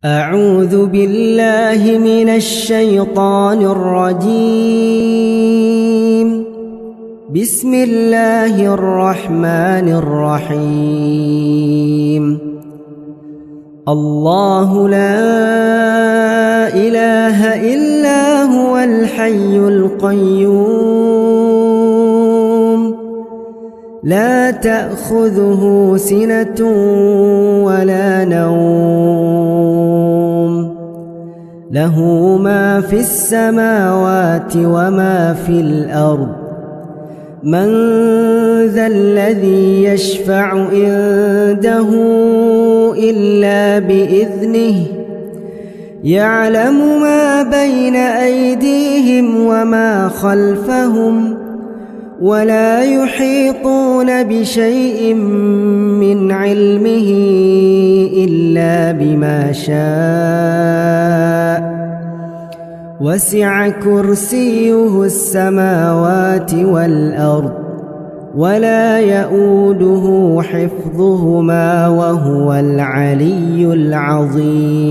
أعوذ بالله من الشيطان الرجيم. بسم الله الرحمن الرحيم. الله لا إله إلا هو الحي القيوم لا تأخذه سنة ولا نوم له ما في السماوات وما في الأرض من ذا الذي يشفع عنده إلا بإذنه يعلم ما بين أيديهم وما خلفهم ولا يحيطون بشيء من علمه إلا بما شاء وسع كرسيه السماوات والأرض ولا يؤوده حفظهما وهو العلي العظيم.